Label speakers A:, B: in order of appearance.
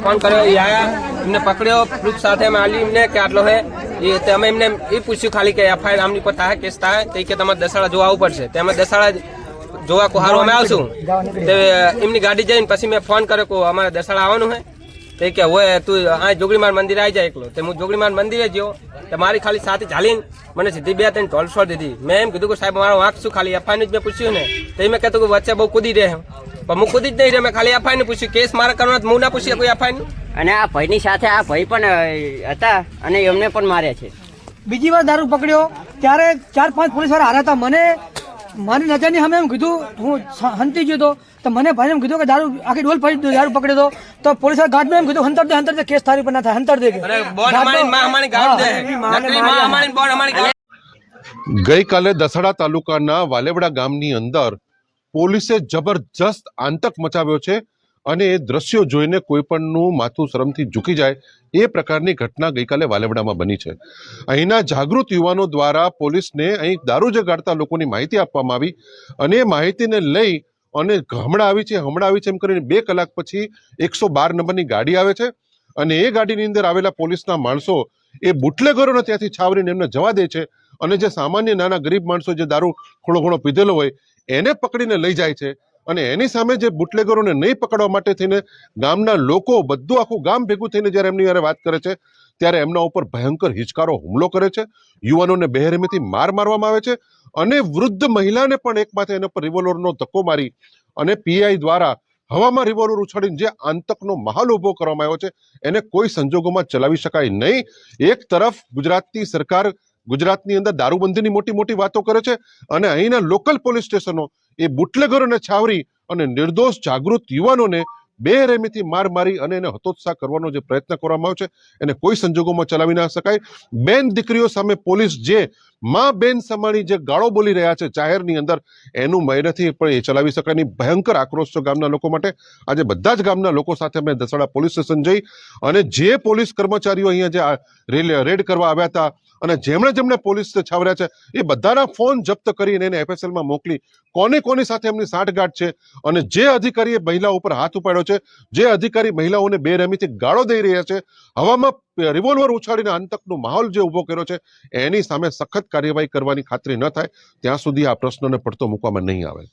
A: Phone કર્યો એ આયા એમને પકડ્યો પ્રૂફ સાથે અમે આલી એમને કે આટલો હે એ તે અમે એમને એ પૂછ્યું ખાલી કે એફઆઈઆર આમની પર થાય કેસ થાય તો કે તમારે દસાડા જોવા આવવું પડશે તે અમે દસાડા જોવા કો હારો અમે આવશું તે એમની ગાડી જઈને પછી મેં ફોન કર્યો કો અમારે દસાડા આવવાનું હે તે કે હોય તું આ જોગણીમાર મંદિર આવી જાય એકલો તે હું જોગણીમાર મંદિરે ગયો તો મારી ખાલી સાથે ઝાલીને મને સીધી 2-3 ઢોલ છોડ દીધી। મેં એમ કીધું કે સાહેબ મારો વાંક શું ખાલી એફઆઈઆર જ મેં પૂછ્યું ને તો મેં કહેતું કે વચ્ચે બહુ કૂદી રહે પણ હું કૂદી જ નહીં રહે મેં ખાલી એફઆઈઆર ને પૂછ્યું કેસ મારે કરવાનો હું ના પૂછ્યા કોઈ એફઆઈઆર
B: અને આ ભાઈની સાથે આ ભાઈ પણ હતા અને એમને પણ માર્યા છે।
C: બીજી વાર દારૂ પકડ્યો ત્યારે 4-5 પોલીસ વાળા હારા હતા। મારી નજરની સામે એમ કીધું હું હંતી ગયો તો મને ભાઈ એમ કીધું કે દારૂ આખી ડોલ ફરી દારૂ પકડ્યો તો પોલીસ વાળા ગાર્ડમાં એમ કીધું હંતર દે કેસ તારી પર ના થાય હંતર દે
D: ગઈકાલે દસાડા તાલુકાના વાલેવડા ગામની અંદર પોલીસે જબરજસ્ત આતંક મચાવ્યો છે અને એ દ્રશ્યો જોઈને કોઈ પણનું માથું શરમથી ઝૂકી જાય એ પ્રકારની ઘટના ગઈકાલે વાલેવડામાં બની છે। અહીંના જાગૃત યુવાનો દ્વારા પોલીસને અહીં દારૂ જગાડતા લોકોની માહિતી આપવામાં આવી અને એ માહિતીને લઈ અને હમણાં આવી છે એમ કરીને 2 કલાક પછી 112 નંબરની ગાડી આવે છે અને એ ગાડીની અંદર આવેલા પોલીસના માણસો એ બુટલેગરોને ત્યાંથી છાવરીને એમને જવા દે છે અને જે સામાન્ય નાના ગરીબ માણસો જે દારૂ થોડો ઘણો પીધેલો હોય એને પકડીને લઈ જાય છે અને એની સામે જે બુટલેગરોને નહીં પકડવા માટે થઈને ગામના લોકો બધું આખું ગામ ભેગું થઈને જ્યારે એમની યારે વાત કરે છે ત્યારે એમના ઉપર ભયંકર હિચકારો હુમલો કરે છે। યુવાનોને બેરહેમીથી મારવામાં આવે છે અને વૃદ્ધ મહિલાને પણ એક માથે એના પર રિવોલ્વરનો ધક્કો મારી અને પીઆઈ દ્વારા હવામાં રિવોલ્વર ઉછાળીને જે આતંકનો માહોલ ઉભો કરવામાં આવ્યો છે એને કોઈ સંજોગોમાં ચલાવી શકાય નહીં। એક તરફ ગુજરાતની સરકાર ગુજરાતની અંદર દારૂબંધીની મોટી મોટી વાતો કરે છે અને અહીંના લોકલ પોલીસ સ્ટેશનો એ બુટલેગરોને છાવરી અને નિર્દોષ જાગૃત યુવાનોને બેરહેમીથી માર મારી અને એને હતોત્સાહ કરવાનો જે પ્રયત્ન કરવામાં આવ્યો છે એને કોઈ સંજોગોમાં ચલાવી ના શકાય। બેન દીકરીઓ સામે પોલીસ જે માં બેન સમાણી જે ગાળો બોલી રહ્યા છે જાહેરની અંદર એનું મય પણ એ ચલાવી શકાય નહીં। ભયંકર આક્રોશ છે ગામના લોકો માટે। આજે બધા જ ગામના લોકો સાથે અમે દસાડા પોલીસ સ્ટેશન જઈ અને જે પોલીસ કર્મચારીઓ અહીંયા જે રેડ કરવા આવ્યા હતા અને જેમણે પોલીસ છાવર્યા છે એ બધાના ફોન જપ્ત કરીને એને એફએસએલમાં મોકલી કોની સાથે એમની સાંઠગાંઠ છે અને જે અધિકારીએ મહિલા ઉપર હાથ ઉપાડ્યો છે જે અધિકારી મહિલાઓને બેરહેમીથી ગાળો દઈ રહ્યા છે હવામાં રિવોલ્વર ઉછાળીને આતંકનો માહોલ જે ઉભો કર્યો છે એની સામે સખત કાર્યવાહી કરવાની ખાતરી ન થાય ત્યાં સુધી આ પ્રશ્નને પડતો મૂકવામાં નહીં આવે।